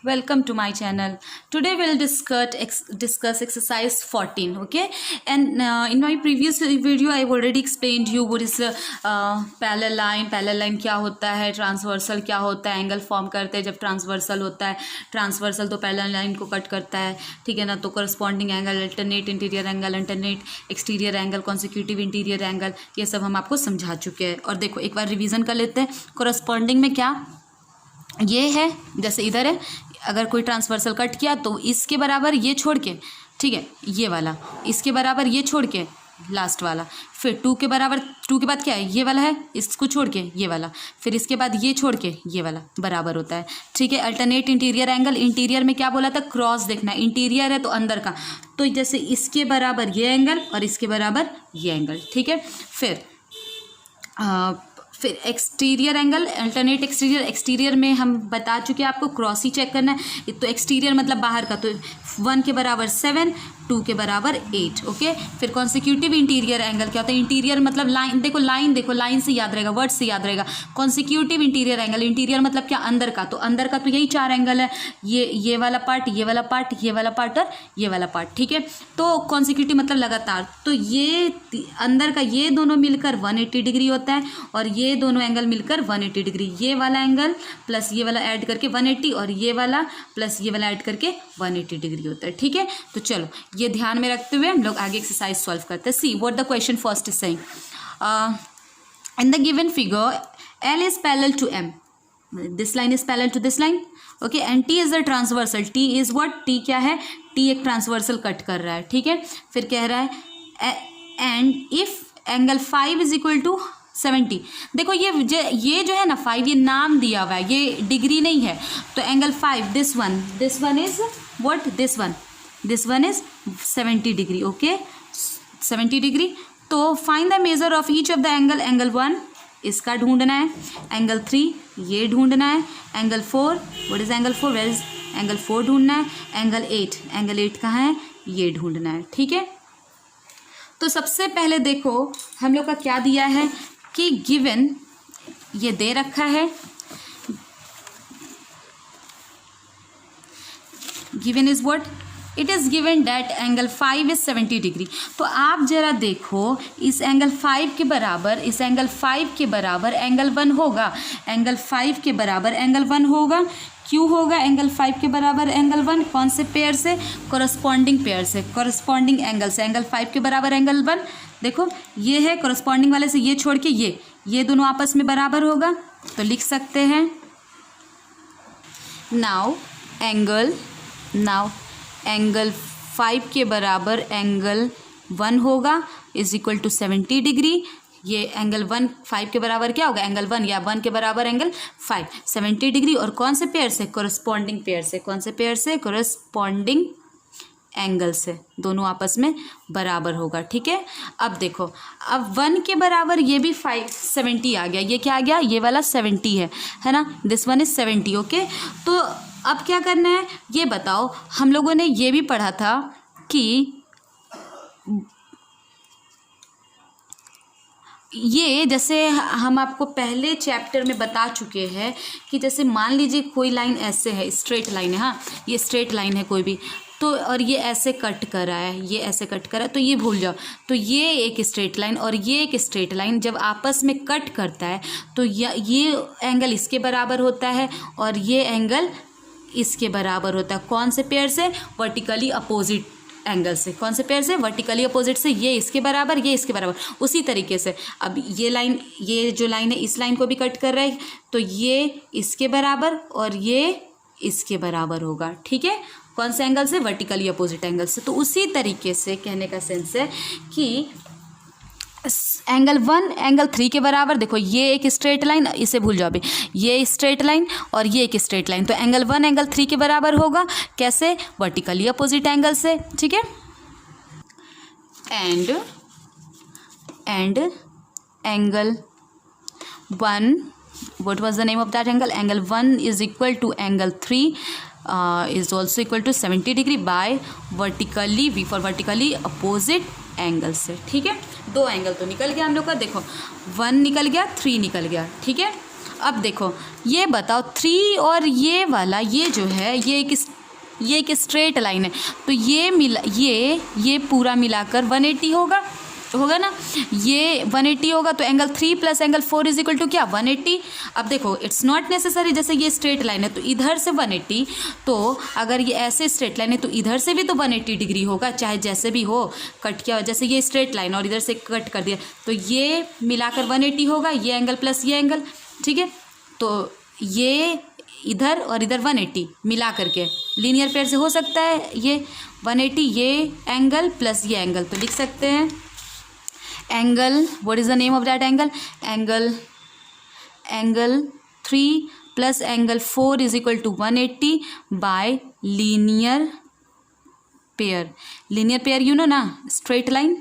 Welcome to my channel. Today we'll discuss exercise 14. Okay, and in my previous video I've already explained you what is parallel line. Parallel line क्या होता है, transversal क्या होता है, angle form करते हैं जब ट्रांसवर्सल होता है. ट्रांसवर्सल तो पैरेलल लाइन को कट करता है, ठीक है ना. तो corresponding angle, alternate interior angle, alternate exterior angle, consecutive interior angle, ये सब हम आपको समझा चुके हैं. और देखो एक बार रिवीजन कर लेते हैं. करस्पॉन्डिंग में क्या ये है, जैसे इधर है, अगर कोई ट्रांसवर्सल कट किया तो इसके बराबर ये छोड़ के, ठीक है, ये वाला इसके बराबर ये छोड़ के लास्ट वाला, फिर 2 के बराबर, 2 के बाद क्या है, ये वाला है, इसको छोड़ के ये वाला, फिर इसके बाद ये छोड़ के ये वाला बराबर होता है, ठीक है. अल्टरनेट इंटीरियर एंगल, इंटीरियर में क्या बोला था, क्रॉस देखना है. इंटीरियर है तो अंदर का, तो जैसे इसके बराबर ये एंगल और इसके बराबर ये एंगल, ठीक है. फिर exterior angle, alternate exterior. Exterior में हम बता चुके हैं आपको क्रॉस ही चेक करना है. तो एक्सटीरियर मतलब बाहर का, तो 1 के बराबर 7, 2 के बराबर 8. ओके. फिर कॉन्सिक्यूटिव इंटीरियर एंगल क्या होता है, इंटीरियर मतलब लाइन, देखो लाइन से याद रहेगा, वर्ड से याद रहेगा. कॉन्सिक्यूटिव इंटीरियर एंगल, इंटीरियर मतलब क्या, अंदर का. तो अंदर का तो यही 4 एंगल है, ये वाला पार्ट, ये वाला पार्ट, ये वाला पार्ट और ये वाला पार्ट, ठीक है. तो कॉन्सिक्यूटिव मतलब लगातार, तो ये अंदर का ये दोनों मिलकर 180 डिग्री होता है और ये दोनों एंगल मिलकर 180 डिग्री. ये वाला एंगल प्लस ये वाला ऐड करके 180 और ये वाला प्लस ये वाला ऐड करके 180 डिग्री होता है, ठीक है. तो चलो ये ध्यान में रखते हुए हम लोग आगे एक्सरसाइज सॉल्व करते हैं. See what the question first is saying, in the given figure L is parallel to M, this line is parallel to this line, okay, and T is the transversal. T is what, T क्या है, T एक transversal cut कर रहा है, ठीक है. फिर कह रहा है and if angle 5 is equal to 70. देखो ये जो है ना 5, ये नाम दिया हुआ है, ये डिग्री नहीं है. तो angle 5, this one is what, this one is 70 degree. Okay, 70 degree. तो find the measure of each of the angle 1 इसका ढूंढना है, एंगल 3 ये ढूंढना है, angle 4 what is angle 4, where is angle 4 ढूंढना है, एंगल 8 कहाँ है, ये ढूंढना है, ठीक है. तो सबसे पहले देखो हम लोग का क्या दिया है कि गिवन ये दे रखा है, given is what, it is given that angle 5 is 70 degree. तो आप जरा देखो इस एंगल 5 के बराबर, इस एंगल 5 के बराबर एंगल 1 होगा, एंगल 5 के बराबर एंगल 1 होगा. क्यों होगा एंगल 5 के बराबर एंगल 1, कौन से पेयर से, कोरस्पॉन्डिंग पेयर से, कोरस्पॉन्डिंग एंगल से. एंगल 5 के बराबर एंगल 1, देखो ये है कोरस्पॉन्डिंग वाले से, ये छोड़ के ये दोनों आपस में बराबर होगा, तो लिख सकते हैं नाउ एंगल 5 के बराबर एंगल 1 होगा इज इक्वल टू 70 डिग्री. ये एंगल 5 के बराबर क्या होगा, एंगल 1 या 1 के बराबर एंगल 5, 70 डिग्री. और कौन से पेयर से, कोरस्पॉन्डिंग पेयर से. कौन से पेयर से, कोरस्पॉन्डिंग एंगल से, दोनों आपस में बराबर होगा, ठीक है. अब देखो, अब 1 के बराबर ये भी 70 आ गया, ये क्या आ गया, ये वाला 70 है ना, दिस वन इज 70. ओके. तो अब क्या करना है ये बताओ. हम लोगों ने ये भी पढ़ा था कि ये, जैसे हम आपको पहले चैप्टर में बता चुके हैं कि जैसे मान लीजिए कोई लाइन ऐसे है, स्ट्रेट लाइन है, हाँ ये स्ट्रेट लाइन है कोई भी, तो और ये ऐसे कट कर रहा है, ये ऐसे कट कर रहा है, तो ये भूल जाओ. तो ये एक स्ट्रेट लाइन और ये एक स्ट्रेट लाइन जब आपस में कट करता है तो ये एंगल इसके बराबर होता है और ये एंगल इसके बराबर होता है. कौन से पेयर से, वर्टिकली अपोजिट एंगल से. कौन से पेयर से, वर्टिकली अपोजिट से. ये इसके बराबर, ये इसके बराबर. उसी तरीके से अब ये लाइन, ये जो लाइन है इस लाइन को भी कट कर रहा है, तो ये इसके बराबर और ये इसके बराबर होगा, ठीक है. कौन से एंगल से, वर्टिकली अपोजिट एंगल से. तो उसी तरीके से कहने का सेंस है कि एंगल 1 एंगल 3 के बराबर, देखो ये एक स्ट्रेट लाइन, इसे भूल जाओ अभी, ये स्ट्रेट लाइन और ये एक स्ट्रेट लाइन, तो एंगल 1 एंगल 3 के बराबर होगा, कैसे, वर्टिकली अपोजिट एंगल से, ठीक है. And angle 1, what was the name of that angle, angle 1 is equal to angle 3 is also equal to 70 degree by vertically, V for vertically opposite angle से, ठीक है. 2 एंगल तो निकल गया हम लोग का, देखो 1 निकल गया, 3 निकल गया, ठीक है. अब देखो ये बताओ 3 और ये वाला ये जो है ये एक स्ट्रेट लाइन है, तो ये पूरा मिलाकर 180 होगा ना, ये 180 होगा, तो angle 3 plus angle 4 is equal to क्या 180। अब देखो इट्स नॉट नेसेसरी, जैसे ये स्ट्रेट लाइन है तो इधर से 180, तो अगर ये ऐसे स्ट्रेट लाइन है तो इधर से भी तो 180 डिग्री होगा, चाहे जैसे भी हो कट किया, जैसे ये स्ट्रेट लाइन और इधर से कट कर दिया तो ये मिलाकर 180 होगा, ये एंगल प्लस ये एंगल, ठीक है। तो ये इधर और इधर 180 मिला करके लीनियर पेयर से हो सकता है, ये 180 ये एंगल प्लस ये एंगल, तो लिख सकते हैं angle, what is the name of that angle, angle 3 plus angle 4 is equal to 180 by linear pair you know ना, स्ट्रेट लाइन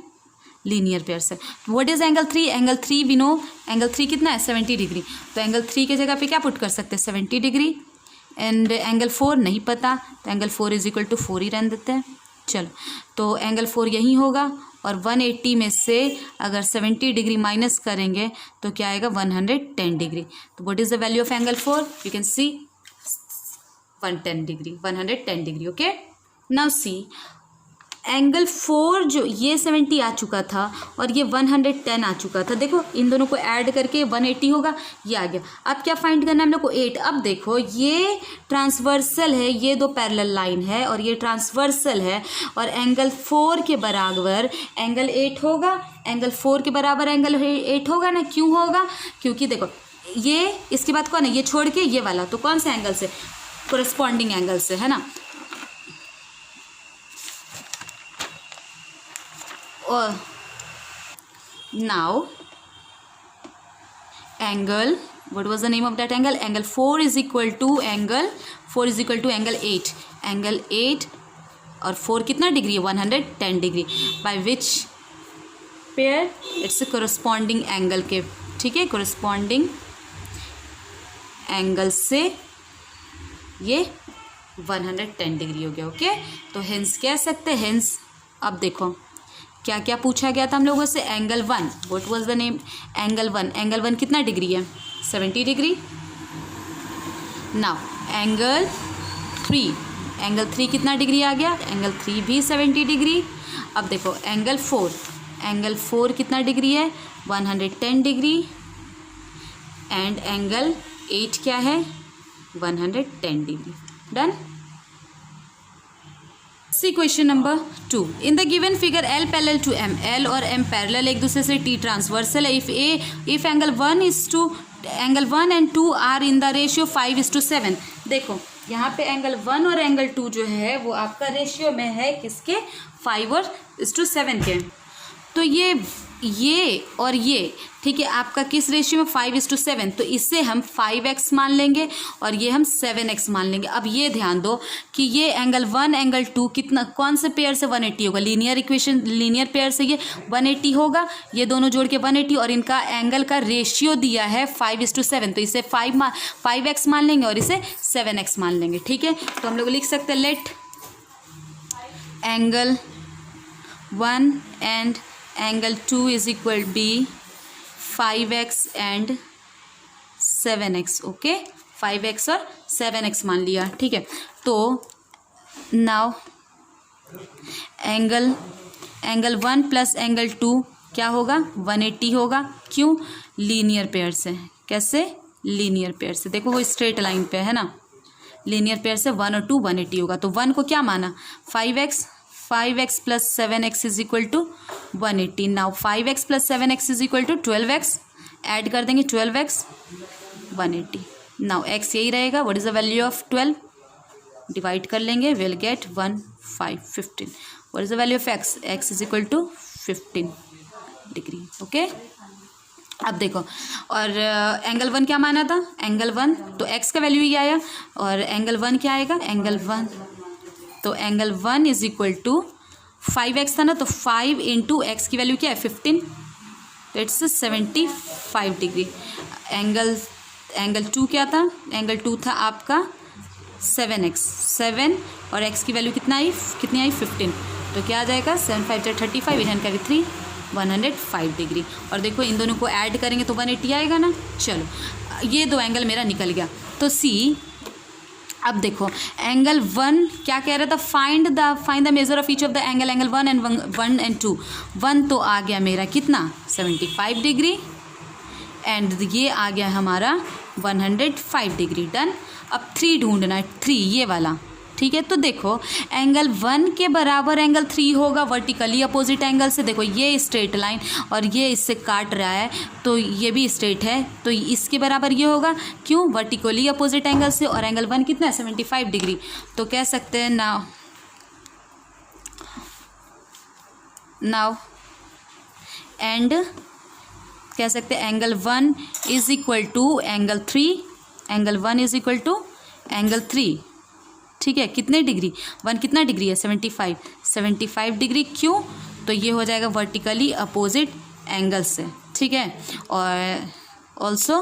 लीनियर पेयर से। What is angle 3, angle 3 we know, angle 3 कितना है 70 degree, तो angle 3 के जगह पे क्या put कर सकते हैं 70 डिग्री, एंड एंगल 4 नहीं पता तो एंगल 4 इज इक्वल टू 4 ही रहने देते हैं। चलो तो एंगल 4 यही होगा, और 180 में से अगर 70 डिग्री माइनस करेंगे तो क्या आएगा 110 डिग्री। तो what is the value of angle 4, you can see 110 degree. Okay, now see angle 4 जो ये 70 आ चुका था और ये 110 आ चुका था, देखो इन दोनों को ऐड करके 180 होगा, ये आ गया। अब क्या फाइंड करना है हम लोग को 8। अब देखो ये ट्रांसवर्सल है, ये दो पैरेलल लाइन है और ये ट्रांसवर्सल है, और एंगल 4 के बराबर एंगल 8 होगा, एंगल 4 के बराबर एंगल 8 होगा ना। क्यों होगा, क्योंकि देखो ये इसके बाद कौन है, ये छोड़ के ये वाला, तो कौन से एंगल से, कोरस्पॉन्डिंग एंगल से, है ना। और now angle, what was the name of that angle, angle 4 is equal to angle 8, angle 8 और 4 कितना डिग्री है 110 degree, by which pair it's a corresponding angle के, ठीक है, corresponding angle से ये 110 डिग्री हो गया। ओके, तो हेंस कह सकते हैं, हेंस अब देखो क्या क्या पूछा गया था हम लोगों से, angle 1, what was the name, angle 1 कितना डिग्री है 70 डिग्री। नाउ एंगल 3 कितना डिग्री आ गया, एंगल 3 भी 70 डिग्री। अब देखो एंगल 4 कितना डिग्री है 110 डिग्री, एंड एंगल 8 क्या है 110 degree. Done. See question number 2, in the given figure L parallel to M, L और M पैरेलल एक दूसरे से T ट्रांसवर्सल है, if angle 1 and 2 are in the ratio 5:7। देखो यहाँ पे एंगल 1 और एंगल 2 जो है वो आपका रेशियो में है किसके 5:7 के, तो ये और ये, ठीक है, आपका किस रेशियो में 5:7, तो इससे हम 5x मान लेंगे और ये हम 7x मान लेंगे। अब ये ध्यान दो कि ये एंगल 1 एंगल 2 कितना, कौन से पेयर से 180 होगा, लीनियर पेयर से ये 180 होगा, ये दोनों जोड़ के 180, और इनका एंगल का रेशियो दिया है 5:7, तो इसे 5x मान लेंगे और इसे 7x मान लेंगे। ठीक है, तो हम लोग लिख सकते हैं let angle 1 and angle 2 is equal be 5x and 7x। Okay, 5x और 7x मान लिया। ठीक है, तो नाउ एंगल 1 प्लस एंगल 2 क्या होगा 180 होगा। क्यों, लीनियर पेयर से। कैसे, लीनियर पेयर से। देखो वो स्ट्रेट लाइन पे है ना, लीनियर पेयर से 1 और 2 180 होगा। तो 1 को क्या माना 5x plus 7x is equal to 180। Now 5x plus 7x is equal to 12x, add कर देंगे 12x 180। नाउ x यही रहेगा, what is the value of 12, divide कर लेंगे, will get 15। What is the value of x is equal to 15 degree. Okay, अब देखो, और angle 1 क्या माना था, एंगल 1 तो x का वैल्यू ही आया, और एंगल 1 क्या आएगा, एंगल 1 तो angle 1 is equal to 5x था ना, तो 5 इंटू एक्स की वैल्यू क्या है 15, तो इट्स 75 डिग्री। एंगल 2 क्या था, एंगल 2 था आपका 7x, 7 और x की वैल्यू कितनी आई 15, तो क्या आ जाएगा 7 5 35, इधर का भी 3 105 डिग्री। और देखो इन दोनों को ऐड करेंगे तो 180 आएगा ना। चलो ये दो एंगल मेरा निकल गया। तो सी, अब देखो एंगल 1 क्या कह रहा था, find the measure of each of the angle 1 and 2। 1 तो आ गया मेरा कितना 75 डिग्री एंड ये आ गया हमारा 105 डिग्री। डन। अब 3 ढूंढना है, 3 ये वाला, ठीक है। तो देखो एंगल 1 के बराबर एंगल 3 होगा वर्टिकली अपोजिट एंगल से। देखो ये स्ट्रेट लाइन और ये इससे काट रहा है तो ये भी स्ट्रेट है, तो इसके बराबर ये होगा, क्यों, वर्टिकली अपोजिट एंगल से। और एंगल 1 कितना है 75 डिग्री। तो कह सकते हैं नाउ एंड कह सकते हैं angle 1 is equal to angle 3, angle 1 is equal to angle 3, ठीक है। कितने डिग्री, 1 कितना डिग्री है 75 डिग्री, क्यों, तो ये हो जाएगा वर्टिकली अपोजिट एंगल से, ठीक है। और ऑल्सो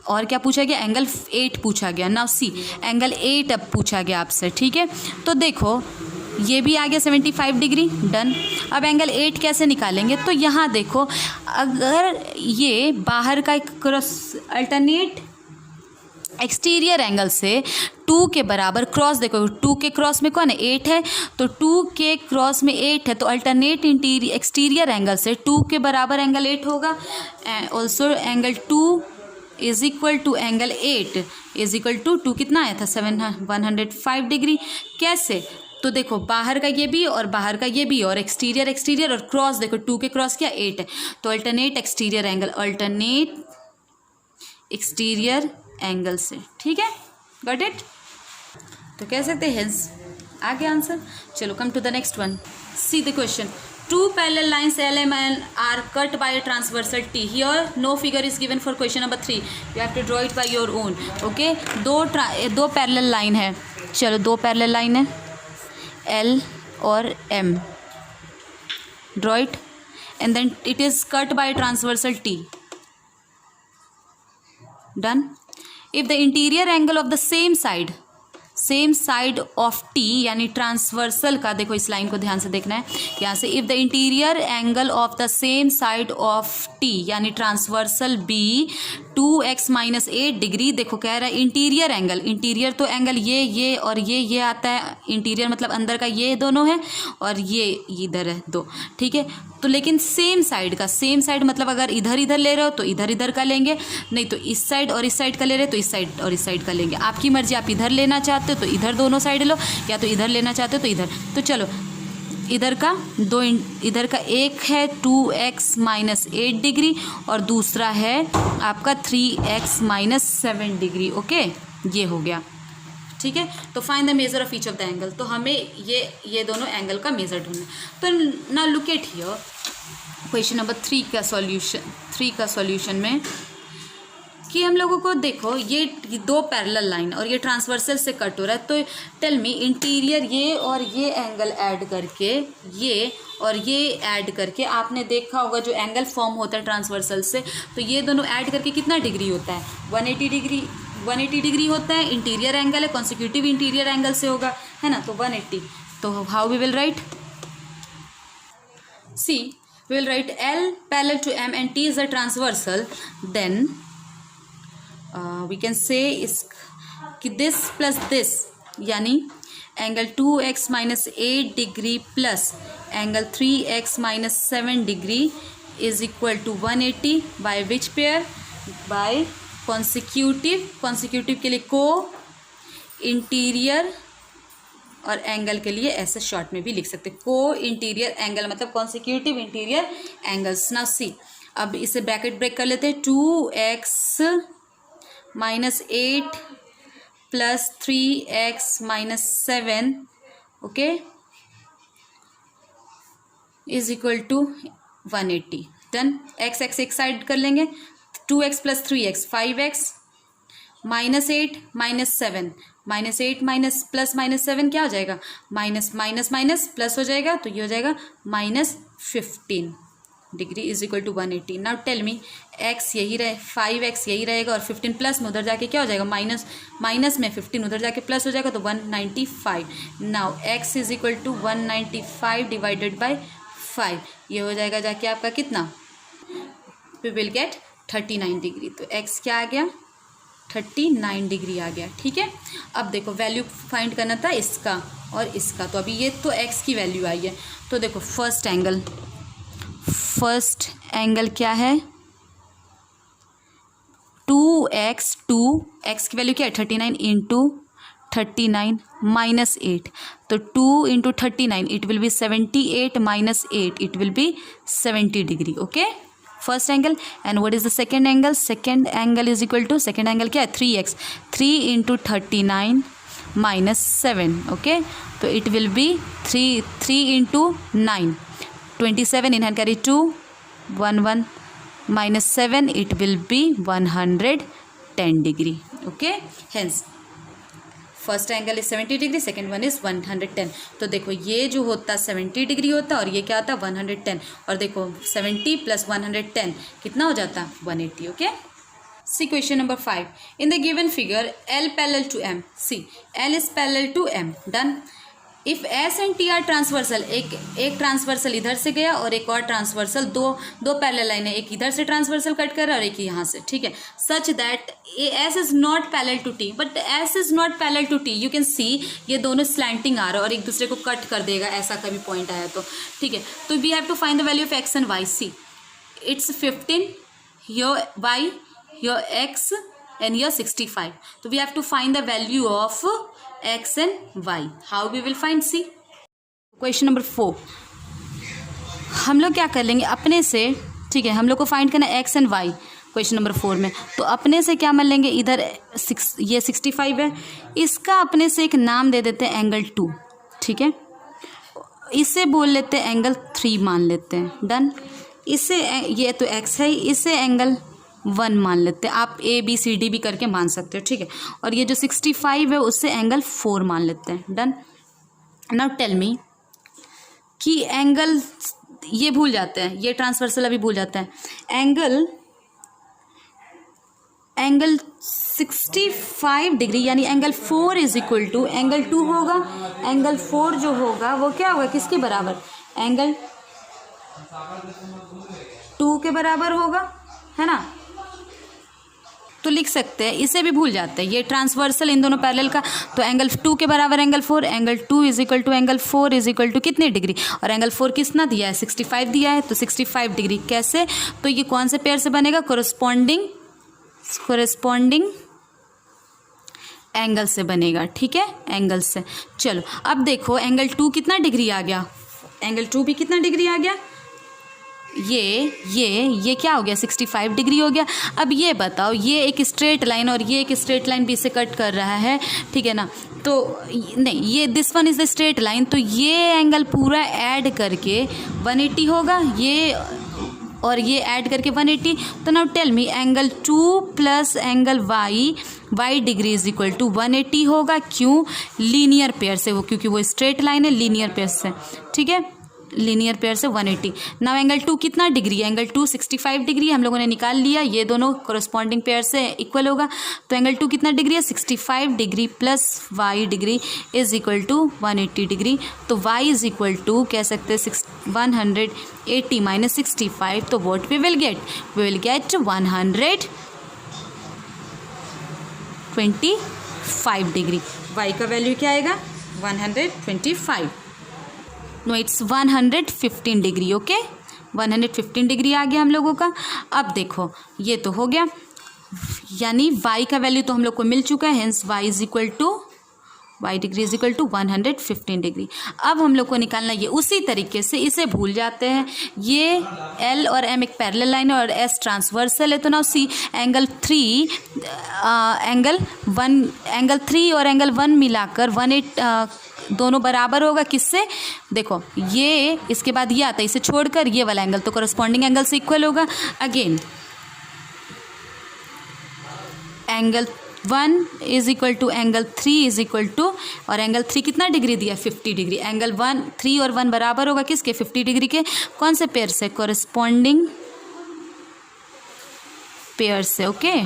और क्या पूछा गया, एंगल 8 पूछा गया। नाउ सी एंगल 8 अब पूछा गया आपसे, ठीक है। तो देखो ये भी आ गया 75 डिग्री। डन। अब एंगल 8 कैसे निकालेंगे, तो यहाँ देखो अगर ये बाहर का एक क्रॉस अल्टरनेट एक्सटीरियर एंगल से 2 के बराबर क्रॉस, देखो 2 के क्रॉस में कौन है 8 है, तो 2 के क्रॉस में 8 है, तो अल्टरनेट एक्सटीरियर एंगल से 2 के बराबर एंगल 8 होगा। Also angle 2 is equal to angle 8 is equal to 2 कितना आया था 105 डिग्री। कैसे, तो देखो बाहर का ये भी और बाहर का ये भी और एक्सटीरियर और क्रॉस, देखो 2 के क्रॉस क्या 8 है, तो alternate exterior angle, alternate exterior angle से, ठीक है। Got it. तो कह सकते हैं हेंस आ गया आंसर। चलो come to the next one. See the question, 2 parallel lines LM and are cut by a transversal T. Here no figure is given for question number 3. You have to draw it by your own. Okay, दो parallel line है, चलो 2 parallel line है L और M. Draw it and then it is cut by a transversal T. Done. If the interior angle of the same side of T यानी transversal का, देखो इस line को ध्यान से देखना है यहाँ से, if the interior angle of the same side of T यानी ट्रांसवर्सल B 2x - 8 डिग्री। देखो कह रहा है इंटीरियर एंगल, इंटीरियर तो एंगल ये और ये आता है, इंटीरियर मतलब अंदर का ये दोनों है और ये इधर है 2, ठीक है। तो लेकिन सेम साइड का, सेम साइड मतलब अगर इधर ले रहे हो तो इधर का लेंगे, नहीं तो इस साइड और इस साइड का ले रहे हो तो इस साइड और इस साइड का लेंगे, आपकी मर्जी। आप इधर लेना चाहते हो तो इधर दोनों साइड लो, या तो इधर लेना चाहते हो तो इधर। तो चलो इधर का एक है 2x - 8 डिग्री और दूसरा है आपका 3x - 7 डिग्री। ओके, ये हो गया, ठीक है। तो find the measure of each of the angle, तो हमें ये दोनों एंगल का मेजर ढूंढना। तो ना look at here question number 3 का सॉल्यूशन में कि हम लोगों को देखो ये 2 पैरेलल लाइन और ये ट्रांसवर्सल से कट हो रहा है, तो टेल मी इंटीरियर ये और ये एंगल ऐड करके, ये और ये ऐड करके आपने देखा होगा जो एंगल फॉर्म होता है ट्रांसवर्सल से, तो ये दोनों ऐड करके कितना डिग्री होता है 180 डिग्री होता है। इंटीरियर एंगल है, कॉन्सिक्यूटिव इंटीरियर एंगल से होगा, है ना, तो 180। तो how we will write, see we will write L parallel to M and T is a transversal, then we can say is कि this plus this यानी angle 2x - 8 degree plus angle 3x - 7 degree is equal to 180 by which pair, by consecutive के लिए को interior और angle के लिए ऐसे short में भी लिख सकते, को इंटीरियर एंगल मतलब consecutive interior angles. Now see, अब इसे ब्रैकेट ब्रेक कर लेते हैं, 2x - 8 plus 3x - 7 okay is equal to 180। Done. x एक साइड कर लेंगे, 2x plus 3x 5x -8 -7 -8 plus -7 क्या हो जाएगा, माइनस प्लस हो जाएगा, तो ये हो जाएगा -15 degree is equal to 180। Now tell me x यही रहे, 5x यही रहेगा और 15 प्लस में उधर जाके क्या हो जाएगा, माइनस में 15 उधर जाके प्लस हो जाएगा, तो 195। Now x is equal to 195 divided by 5, ये हो जाएगा जाके आपका कितना, वी विल गेट 39 डिग्री। तो x क्या आ गया, 39 डिग्री आ गया। ठीक है, अब देखो वैल्यू फाइंड करना था इसका और इसका। तो अभी ये तो x की वैल्यू आई है। तो देखो फर्स्ट एंगल क्या है, 2x, 2x की वैल्यू क्या है 39 इंटू 39 माइनस 8। तो 2 into 39 it will be 78 minus 8 it will be 70 degree. Okay, first angle. And what is the second angle, second angle is equal to, second angle क्या है 3x, 3 into 39 minus 7। Okay, तो it will be 3 into 9 27 in hand carry 2 1 1 minus 7 it will be 110 degree. Okay, hence first angle is 70 degree, second one is 110. तो देखो ये जो होता 70 degree होता और ये क्या आता 110, और देखो 70 प्लस 110 कितना हो जाता 180. Okay, see question number 5. In the given figure L parallel to M, see L is parallel to M. Done. If S and T are transversal, एक ट्रांसवर्सल इधर से गया और एक और ट्रांसवर्सल, दो पैरेलल लाइन है, एक इधर से ट्रांसवर्सल कट कर रहा है और एक यहाँ से. ठीक है, such that S is not parallel to T, but S is not parallel to T. You can see ये दोनों स्लैंटिंग आ रहा है और एक दूसरे को कट कर देगा, ऐसा कभी पॉइंट आया तो. ठीक है, तो we have to find the value of x and y. See it's 15, your y, your x and here 65. So we have to find the value of x and y. How we will find? See question number 4. हम लोग क्या कर लेंगे अपने से. ठीक है, हम लोग को फाइंड करना x and y question number 4 में. तो अपने से क्या मान लेंगे, इधर ये 65 है, इसका अपने से एक नाम दे देते हैं एंगल 2. ठीक है, इसे बोल लेते हैं एंगल 3 मान लेते हैं. डन. इससे ये तो x है, इसे एंगल 1 मान लेते हैं. आप A B C D भी करके मान सकते हो. ठीक है, और ये जो 65 है उससे एंगल 4 मान लेते हैं. डन. नाउ टेल मी कि एंगल, ये भूल जाते हैं, ये ट्रांसवर्सल अभी भूल जाते हैं. एंगल 65 डिग्री यानी angle 4 is equal to angle 2 होगा. एंगल 4 जो होगा वो क्या होगा, किसके बराबर, एंगल 2 के बराबर होगा, है ना. तो लिख सकते हैं, इसे भी भूल जाते हैं, ये ट्रांसवर्सल इन दोनों पैरेलल का. तो एंगल 2 के बराबर angle 4, angle 2 is equal to angle 4 is equal to कितने डिग्री, और एंगल 4 कितना दिया है 65 दिया है. तो 65 डिग्री कैसे, तो ये कौन से पेयर से बनेगा, कोरस्पॉन्डिंग एंगल से बनेगा. ठीक है, एंगल से. चलो अब देखो एंगल 2 कितना डिग्री आ गया, एंगल 2 भी कितना डिग्री आ गया, ये क्या हो गया 65 डिग्री हो गया. अब ये बताओ, ये एक स्ट्रेट लाइन और ये एक स्ट्रेट लाइन भी इसे कट कर रहा है. ठीक है ना, तो नहीं, ये this one is the straight line, तो ये एंगल पूरा ऐड करके 180 होगा, ये और ये ऐड करके 180. तो now tell me angle 2 plus angle y degree is equal to 180 होगा. क्यों, लीनियर पेयर से वो, क्योंकि वो स्ट्रेट लाइन है लीनियर पेयर से. ठीक है, लीनियर पेयर से 180. नाउ एंगल 2 कितना डिग्री है, एंगल 2 65 डिग्री हम लोगों ने निकाल लिया, ये दोनों कोरस्पॉन्डिंग पेयर से इक्वल होगा. तो एंगल 2 कितना डिग्री है 65 degree plus Y degree is equal to 180 degree. तो y इज इक्वल टू कह सकते हैं 180 माइनस 65. तो what we will get 125 degree. y का वैल्यू क्या आएगा 125. No it's 115 degree. Okay, 115 degree आ गया हम लोगों का. अब देखो ये तो हो गया, यानी y का वैल्यू तो हम लोग को मिल चुका है. Hence y is equal to y degree is equal to 115 degree. अब हम लोग को निकालना ये उसी तरीके से, इसे भूल जाते हैं. ये L और M एक पैरेलल लाइन है और S ट्रांसवर्सल है. तो नाउ सी एंगल 3 और एंगल 1 मिलाकर 180 दोनों बराबर होगा किससे, देखो ये इसके बाद ये आता है, इसे छोड़कर ये वाला एंगल तो कोरस्पॉन्डिंग एंगल से इक्वल होगा. Again angle 1 is equal to angle 3 is equal to, और एंगल 3 कितना डिग्री दिया 50 डिग्री. एंगल 3 और 1 बराबर होगा किसके 50 डिग्री के, कौन से पेयर से, कोरस्पॉन्डिंग पेयर से. ओके,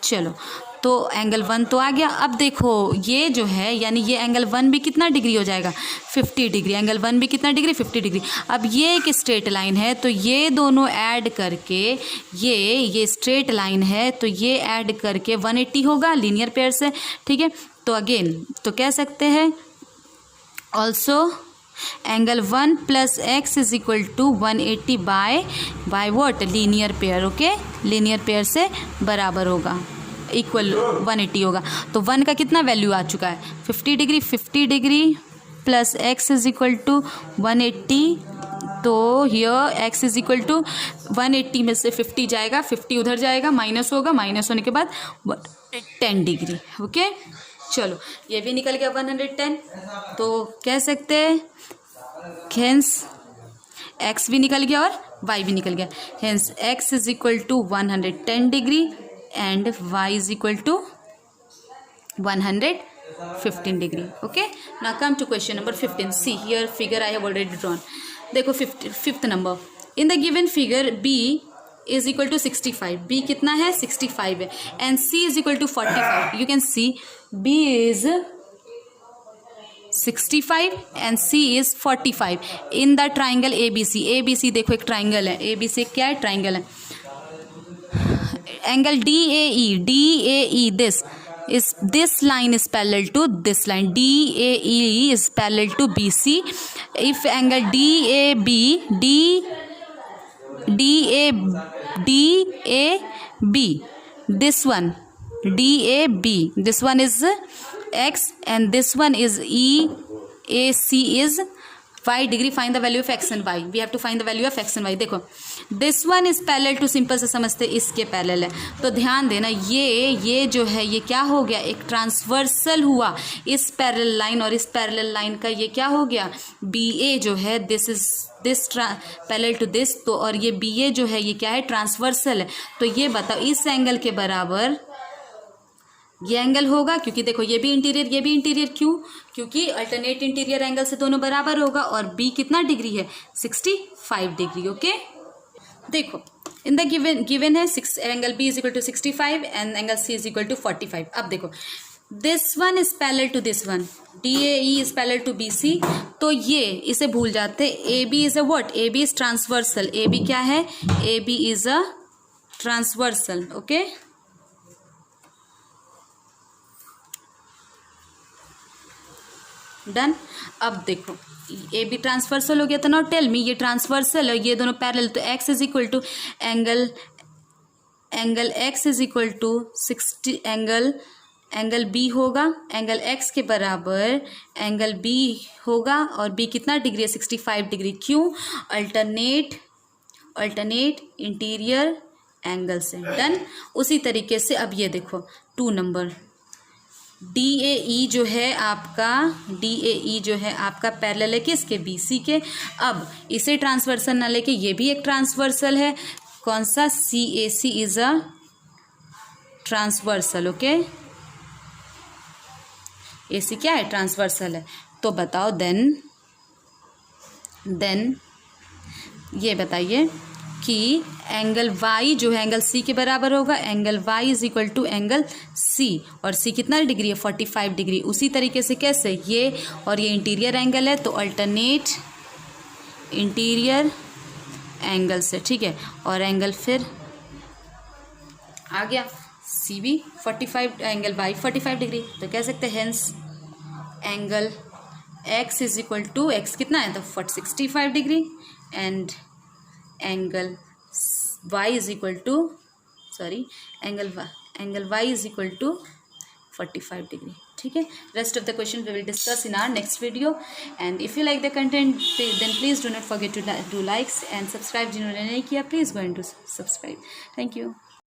चलो तो एंगल 1 तो आ गया। अब देखो ये जो है यानी ये एंगल 1 भी कितना डिग्री हो जाएगा 50 डिग्री। एंगल 1 भी कितना डिग्री 50 डिग्री। अब ये एक स्ट्रेट लाइन है तो ये दोनों ऐड करके ये स्ट्रेट लाइन है तो ये ऐड करके 180 होगा लीनियर पेयर से, ठीक है। तो अगेन तो कह सकते हैं also angle 1 + x is equal to 180 by what linear pair, okay. Linear pair से बराबर होगा, इक्वल 180 होगा। तो 1 का कितना वैल्यू आ चुका है 50 degree. 50 degree plus x is equal to 180। तो here x is equal to 180 में से 50 जाएगा, 50 उधर जाएगा, माइनस होगा, माइनस होने के बाद 10 डिग्री, ओके। चलो ये भी निकल गया 110। तो कह सकते हैं हेंस x भी निकल गया और y भी निकल गया। Hence x is equal to 110 degree and y is equal to 115 degree, okay. Now come to question number 15। See here figure I have already drawn. देखो fifth number, in the given figure b is equal to 65। b कितना है 65 है and c is equal to 45। You can see b is 65 and c is 45 in the triangle ABC। ABC देखो एक triangle है, ABC क्या है triangle है। Angle DAE this line is parallel to this line। DAE is parallel to BC। if angle DAB this one DAB, this one is x and this one is EAC is y degree। find the value of x and y। we have to find the value of x and y। देखो this one is parallel to, simple से समझते इसके parallel है। तो ध्यान देना ये जो है ये क्या हो गया एक ट्रांसवर्सल हुआ इस पैरेलल लाइन और इस पैरेलल लाइन का। ये क्या हो गया BA जो है this is this parallel to this. तो और ये BA जो है ये क्या है ट्रांसवर्सल है। तो ये बताओ इस एंगल के बराबर ये एंगल होगा, क्योंकि देखो ये भी इंटीरियर क्यों, क्योंकि अल्टरनेट इंटीरियर एंगल से दोनों बराबर होगा। और B कितना डिग्री है 65 डिग्री, ओके। देखो इन द गिवन है angle B is equal to 65 and angle C is equal to 45। अब देखो this one is parallel to this one, DAE is parallel to BC। तो ये इसे भूल जाते AB is a what, AB is transversal. AB क्या है AB is a transversal, okay. Done. अब देखो AB ट्रांसवर्सल हो गया। तो नाउ टेल मी ये ट्रांसवर्सल है ये दोनों पैरेलल। तो x is equal to angle x is equal to 60 angle B होगा। एंगल x के बराबर एंगल B होगा और B कितना डिग्री है 65 डिग्री। क्यों अल्टरनेट इंटीरियर एंगल से। डन। उसी तरीके से अब ये देखो 2 नंबर DAE जो है आपका पैरेलल है किसके BC के। अब इसे ट्रांसवर्सल ना लेके ये भी एक ट्रांसवर्सल है। कौन सा CAC is a transversal, okay. AC क्या है ट्रांसवर्सल है। तो बताओ देन ये बताइए कि एंगल Y जो है एंगल C के बराबर होगा। Angle Y is equal to angle C और C कितना डिग्री है 45 डिग्री। उसी तरीके से कैसे ये और ये इंटीरियर एंगल है तो अल्टरनेट इंटीरियर एंगल से, ठीक है। और एंगल फिर आ गया C भी 45 एंगल Y 45 डिग्री। तो कह सकते हैं hence angle X is equal to X कितना है तो 65 degree and angle y is equal to angle y is equal to 45 degree, ठीक है। Rest of the question we will discuss in our next video and if you like the content then please do not forget to do likes and subscribe. जिन्होंने नहीं किया please go and do subscribe. Thank you.